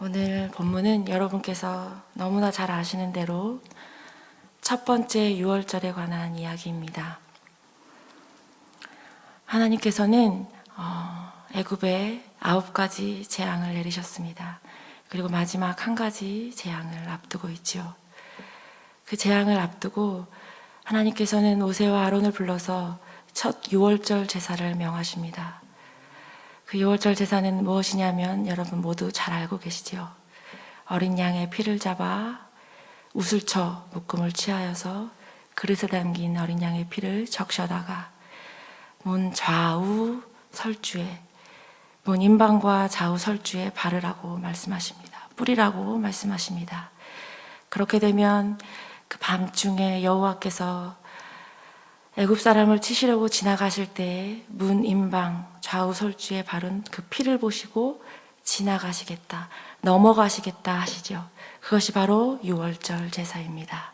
오늘 본문은 여러분께서 너무나 잘 아시는 대로 첫 번째 유월절에 관한 이야기입니다. 하나님께서는 애굽에 9가지 재앙을 내리셨습니다. 그리고 마지막 한 가지 재앙을 앞두고 있지요. 그 재앙을 앞두고 하나님께서는 모세와 아론을 불러서 첫 유월절 제사를 명하십니다. 그 유월절 제사는 무엇이냐면 여러분 모두 잘 알고 계시죠. 어린 양의 피를 잡아 우슬처 묶음을 취하여서 그릇에 담긴 어린 양의 피를 적셔다가 문 좌우 설주에, 문 임방과 좌우 설주에 바르라고 말씀하십니다. 뿌리라고 말씀하십니다. 그렇게 되면 그 밤중에 여호와께서 애굽 사람을 치시려고 지나가실 때 문 임방 좌우 설주에 바른 그 피를 보시고 지나가시겠다, 넘어가시겠다 하시죠. 그것이 바로 유월절 제사입니다.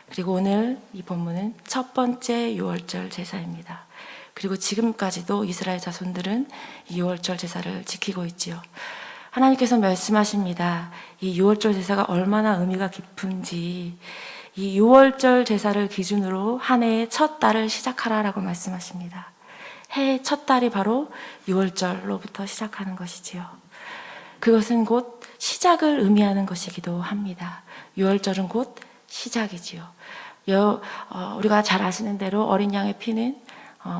그리고 오늘 이 본문은 첫 번째 유월절 제사입니다. 그리고 지금까지도 이스라엘 자손들은 이 유월절 제사를 지키고 있지요. 하나님께서 말씀하십니다. 이 유월절 제사가 얼마나 의미가 깊은지, 이 유월절 제사를 기준으로 한 해의 첫 달을 시작하라라고 말씀하십니다. 해의 첫 달이 바로 유월절로부터 시작하는 것이지요. 그것은 곧 시작을 의미하는 것이기도 합니다. 유월절은 곧 시작이지요. 우리가 잘 아시는 대로 어린 양의 피는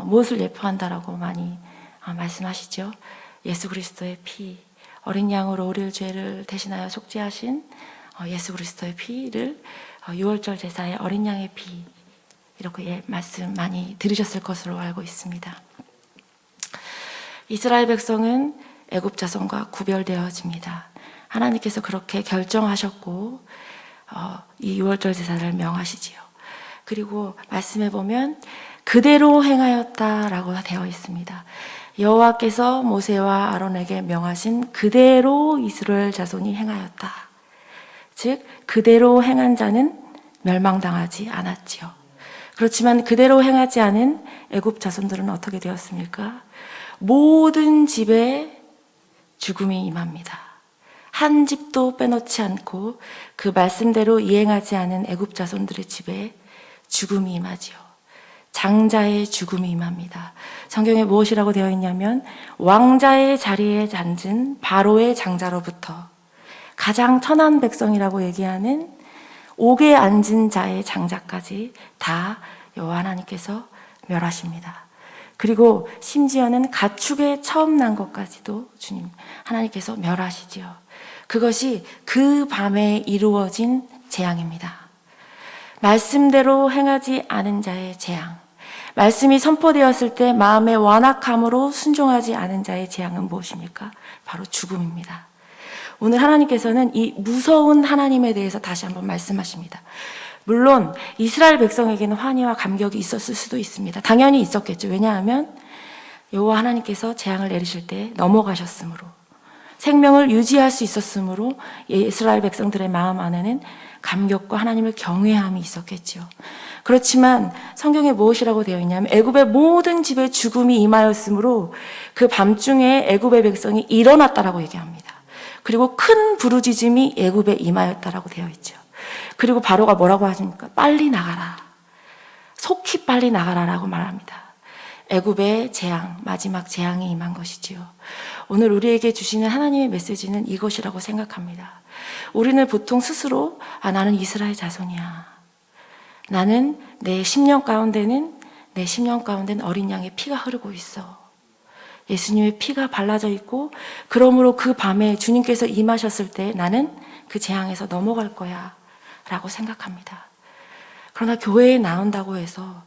무엇을 예표한다라고 많이 말씀하시죠. 예수 그리스도의 피, 어린 양으로 우리의 죄를 대신하여 속죄하신 예수 그리스도의 피를 유월절 제사의 어린 양의 피, 이렇게 말씀 많이 들으셨을 것으로 알고 있습니다. 이스라엘 백성은 애굽 자손과 구별되어집니다. 하나님께서 그렇게 결정하셨고 이 유월절 제사를 명하시지요. 그리고 말씀해 보면 그대로 행하였다라고 되어 있습니다. 여호와께서 모세와 아론에게 명하신 그대로 이스라엘 자손이 행하였다. 즉 그대로 행한 자는 멸망당하지 않았지요. 그렇지만 그대로 행하지 않은 애굽 자손들은 어떻게 되었습니까? 모든 집에 죽음이 임합니다. 한 집도 빼놓지 않고 그 말씀대로 이행하지 않은 애굽 자손들의 집에 죽음이 임하지요. 장자의 죽음이 임합니다. 성경에 무엇이라고 되어 있냐면 왕자의 자리에 앉은 바로의 장자로부터 가장 천한 백성이라고 얘기하는 옥에 앉은 자의 장자까지 다 여호와 하나님께서 멸하십니다. 그리고 심지어는 가축에 처음 난 것까지도 주님 하나님께서 멸하시지요. 그것이 그 밤에 이루어진 재앙입니다. 말씀대로 행하지 않은 자의 재앙, 말씀이 선포되었을 때 마음의 완악함으로 순종하지 않은 자의 재앙은 무엇입니까? 바로 죽음입니다. 오늘 하나님께서는 이 무서운 하나님에 대해서 다시 한번 말씀하십니다. 물론 이스라엘 백성에게는 환희와 감격이 있었을 수도 있습니다. 당연히 있었겠죠. 왜냐하면 여호와 하나님께서 재앙을 내리실 때 넘어가셨으므로, 생명을 유지할 수 있었으므로 이스라엘 백성들의 마음 안에는 감격과 하나님을 경외함이 있었겠죠. 그렇지만 성경에 무엇이라고 되어 있냐면 애굽의 모든 집에 죽음이 임하였으므로 그 밤중에 애굽의 백성이 일어났다라고 얘기합니다. 그리고 큰 부르짖음이 애굽에 임하였다라고 되어 있죠. 그리고 바로가 뭐라고 하십니까? 빨리 나가라. 속히 빨리 나가라라고 말합니다. 애굽의 재앙, 마지막 재앙이 임한 것이지요. 오늘 우리에게 주시는 하나님의 메시지는 이것이라고 생각합니다. 우리는 보통 스스로 나는 이스라엘 자손이야. 나는 내 심령 가운데는 어린 양의 피가 흐르고 있어. 예수님의 피가 발라져 있고 그러므로 그 밤에 주님께서 임하셨을 때 나는 그 재앙에서 넘어갈 거야 라고 생각합니다. 그러나 교회에 나온다고 해서,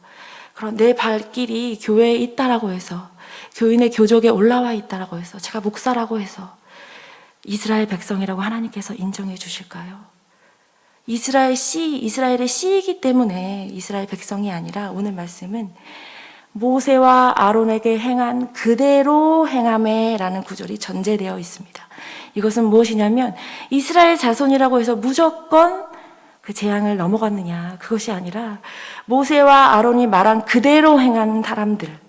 그런 내 발길이 교회에 있다라고 해서, 교인의 교족에 올라와 있다라고 해서, 제가 목사라고 해서 이스라엘 백성이라고 하나님께서 인정해 주실까요? 이스라엘의 씨이기 때문에 이스라엘 백성이 아니라 오늘 말씀은 모세와 아론에게 행한 그대로 행함에 라는 구절이 전제되어 있습니다. 이것은 무엇이냐면 이스라엘 자손이라고 해서 무조건 그 재앙을 넘어갔느냐, 그것이 아니라 모세와 아론이 말한 그대로 행한 사람들,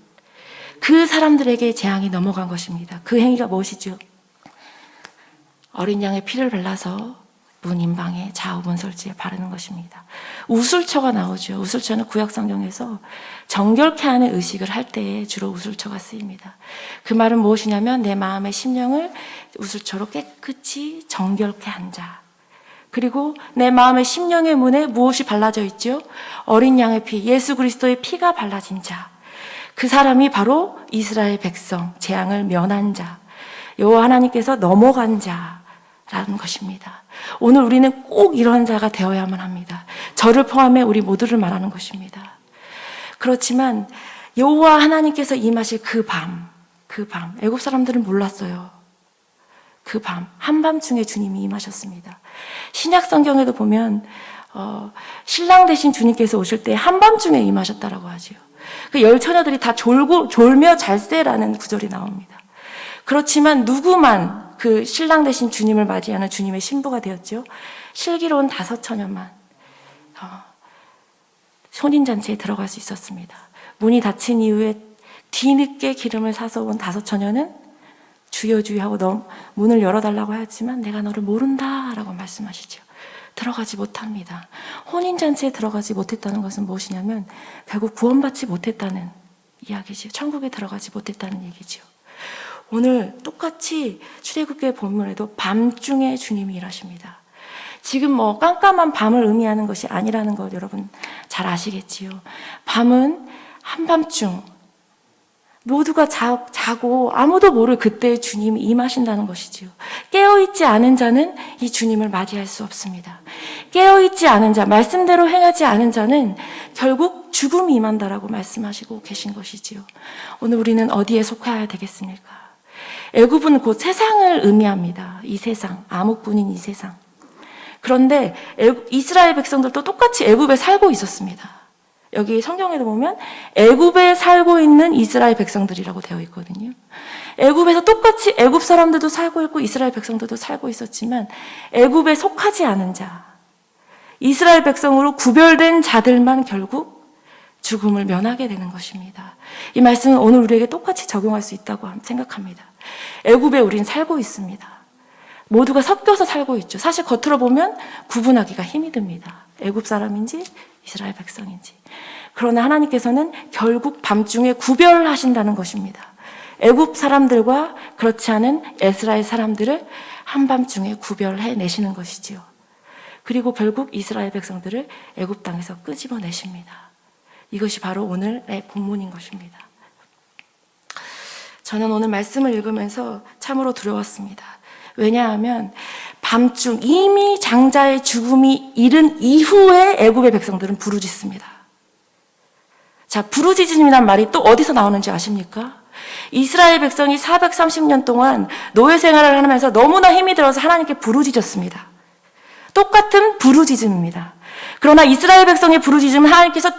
그 사람들에게 재앙이 넘어간 것입니다. 그 행위가 무엇이죠? 어린 양의 피를 발라서 문 인방에 좌우 문설주에 바르는 것입니다. 우슬초가 나오죠. 우슬초는 구약 성경에서 정결케 하는 의식을 할 때에 주로 우슬초가 쓰입니다. 그 말은 무엇이냐면 내 마음의 심령을 우슬초로 깨끗이 정결케 한 자. 그리고 내 마음의 심령의 문에 무엇이 발라져 있죠? 어린 양의 피, 예수 그리스도의 피가 발라진 자. 그 사람이 바로 이스라엘 백성, 재앙을 면한 자, 여호와 하나님께서 넘어간 자라는 것입니다. 오늘 우리는 꼭 이런 자가 되어야만 합니다. 저를 포함해 우리 모두를 말하는 것입니다. 그렇지만 여호와 하나님께서 임하실 그 밤, 애굽 사람들은 몰랐어요. 그 밤, 한밤중에 주님이 임하셨습니다. 신약 성경에도 보면 신랑 되신 주님께서 오실 때 한밤중에 임하셨다라고 하죠. 그 열 처녀들이 다 졸며 잘세라는 구절이 나옵니다. 그렇지만 누구만 그 신랑 되신 주님을 맞이하는 주님의 신부가 되었죠. 슬기로운 5 처녀만 혼인잔치에 들어갈 수 있었습니다. 문이 닫힌 이후에 뒤늦게 기름을 사서 온 5 처녀는 주여 주여 하고 문을 열어달라고 하였지만 내가 너를 모른다 라고 말씀하시죠. 들어가지 못합니다. 혼인잔치에 들어가지 못했다는 것은 무엇이냐면 결국 구원받지 못했다는 이야기죠. 천국에 들어가지 못했다는 얘기죠. 오늘 똑같이 출애굽기의 본문에도 밤중에 주님이 일하십니다. 지금 깜깜한 밤을 의미하는 것이 아니라는 것 여러분 잘 아시겠지요. 밤은 한밤중 모두가 자고 아무도 모를 그때 주님이 임하신다는 것이지요. 깨어있지 않은 자는 이 주님을 맞이할 수 없습니다. 깨어있지 않은 자, 말씀대로 행하지 않은 자는 결국 죽음이 임한다라고 말씀하시고 계신 것이지요. 오늘 우리는 어디에 속해야 되겠습니까? 애굽은 곧 세상을 의미합니다. 이 세상, 암흑뿐인 이 세상. 그런데 이스라엘 백성들도 똑같이 애굽에 살고 있었습니다. 여기 성경에도 보면 애굽에 살고 있는 이스라엘 백성들이라고 되어 있거든요. 애굽에서 똑같이 애굽 사람들도 살고 있고 이스라엘 백성들도 살고 있었지만 애굽에 속하지 않은 자, 이스라엘 백성으로 구별된 자들만 결국 죽음을 면하게 되는 것입니다. 이 말씀은 오늘 우리에게 똑같이 적용할 수 있다고 생각합니다. 애굽에 우리는 살고 있습니다. 모두가 섞여서 살고 있죠. 사실 겉으로 보면 구분하기가 힘이 듭니다. 애굽 사람인지 이스라엘 백성인지. 그러나 하나님께서는 결국 밤중에 구별하신다는 것입니다. 애굽 사람들과 그렇지 않은 이스라엘 사람들을 한밤중에 구별해 내시는 것이지요. 그리고 결국 이스라엘 백성들을 애굽 땅에서 끄집어내십니다. 이것이 바로 오늘의 본문인 것입니다. 저는 오늘 말씀을 읽으면서 참으로 두려웠습니다. 왜냐하면 밤중 이미 장자의 죽음이 이른 이후에 애굽의 백성들은 부르짖습니다. 자, 부르짖음이란 말이 또 어디서 나오는지 아십니까? 이스라엘 백성이 430년 동안 노예 생활을 하면서 너무나 힘이 들어서 하나님께 부르짖었습니다. 똑같은 부르짖음입니다. 그러나 이스라엘 백성의 부르짖음은 하나님께서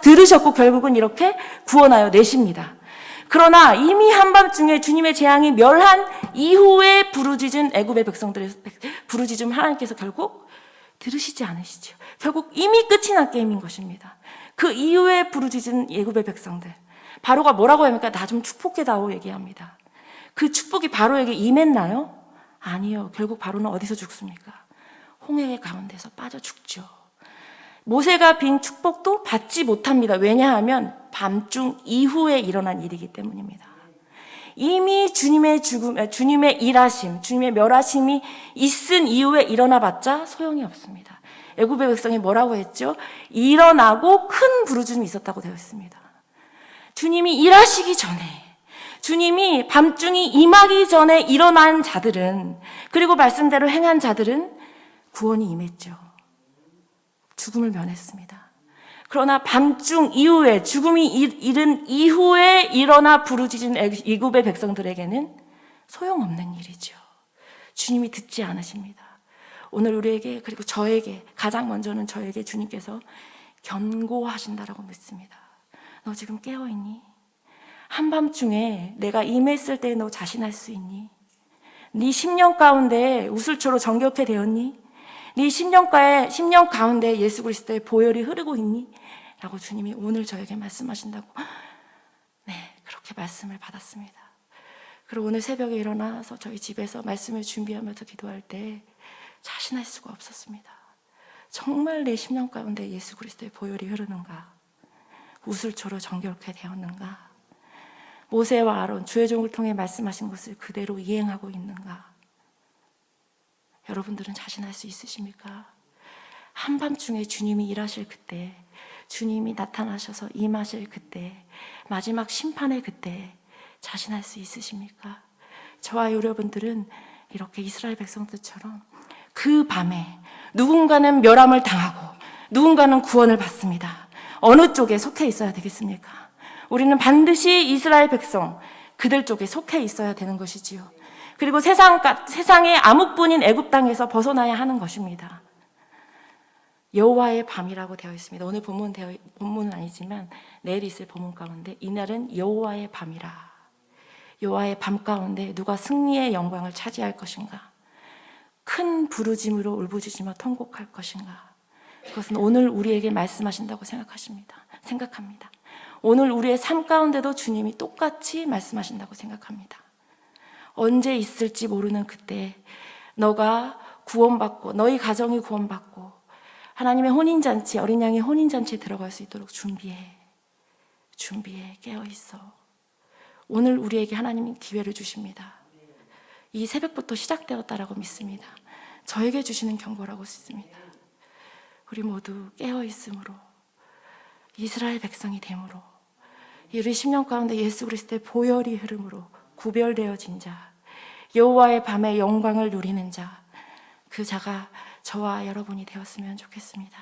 들으셨고 결국은 이렇게 구원하여 내십니다. 그러나 이미 한밤중에 주님의 재앙이 멸한 이후에 부르짖은 애굽의 백성들의 부르짖음 하나님께서 결국 들으시지 않으시죠. 결국 이미 끝이 난 게임인 것입니다. 그 이후에 부르짖은 애굽의 백성들, 바로가 뭐라고 합니까? 나 좀 축복해다오 얘기합니다. 그 축복이 바로에게 임했나요? 아니요. 결국 바로는 어디서 죽습니까? 홍해 가운데서 빠져 죽죠. 모세가 빈 축복도 받지 못합니다. 왜냐하면 밤중 이후에 일어난 일이기 때문입니다. 이미 주님의 일하심, 주님의 멸하심이 있은 이후에 일어나봤자 소용이 없습니다. 애굽의 백성이 뭐라고 했죠? 일어나고 큰 부르짖음이 있었다고 되어 있습니다. 주님이 일하시기 전에, 주님이 밤중이 임하기 전에 일어난 자들은, 그리고 말씀대로 행한 자들은 구원이 임했죠. 죽음을 면했습니다. 그러나 밤중 이후에, 죽음이 이른 이후에 일어나 부르짖은 애굽의 백성들에게는 소용없는 일이죠. 주님이 듣지 않으십니다. 오늘 우리에게, 그리고 저에게, 가장 먼저는 저에게 주님께서 견고하신다라고 믿습니다. 너 지금 깨어있니? 한밤중에 내가 임했을 때 너 자신할 수 있니? 네 10년 가운데 우슬초로 정결케 되었니? 네 10년 가운데 예수 그리스도의 보혈이 흐르고 있니? 라고 주님이 오늘 저에게 말씀하신다고, 네, 그렇게 말씀을 받았습니다. 그리고 오늘 새벽에 일어나서 저희 집에서 말씀을 준비하면서 기도할 때 자신할 수가 없었습니다. 정말 내 심령 가운데 예수 그리스도의 보혈이 흐르는가? 우슬초로 정결케 되었는가? 모세와 아론 주의 종을 통해 말씀하신 것을 그대로 이행하고 있는가? 여러분들은 자신할 수 있으십니까? 한밤중에 주님이 일하실 그때, 주님이 나타나셔서 임하실 그때, 마지막 심판의 그때 자신할 수 있으십니까? 저와 여러분들은 이렇게 이스라엘 백성들처럼 그 밤에 누군가는 멸함을 당하고 누군가는 구원을 받습니다. 어느 쪽에 속해 있어야 되겠습니까? 우리는 반드시 이스라엘 백성, 그들 쪽에 속해 있어야 되는 것이지요. 그리고 세상의 암흑뿐인 애굽 땅에서 벗어나야 하는 것입니다. 여호와의 밤이라고 되어 있습니다. 오늘 본문은 아니지만 내일 있을 본문 가운데 이날은 여호와의 밤이라. 여호와의 밤 가운데 누가 승리의 영광을 차지할 것인가? 큰 부르짐으로 울부짖으며 통곡할 것인가? 그것은 오늘 우리에게 말씀하신다고 생각합니다. 오늘 우리의 삶 가운데도 주님이 똑같이 말씀하신다고 생각합니다. 언제 있을지 모르는 그때 너가 구원받고 너희 가정이 구원받고 하나님의 혼인잔치, 어린 양의 혼인잔치에 들어갈 수 있도록 준비해, 깨어있어. 오늘 우리에게 하나님이 기회를 주십니다. 이 새벽부터 시작되었다라고 믿습니다. 저에게 주시는 경고라고 믿습니다. 우리 모두 깨어있음으로, 이스라엘 백성이 됨으로, 우리 심령 가운데 예수 그리스도의 보혈이 흐름으로 구별되어진 자, 여호와의 밤에 영광을 누리는 자, 그 자가 저와 여러분이 되었으면 좋겠습니다.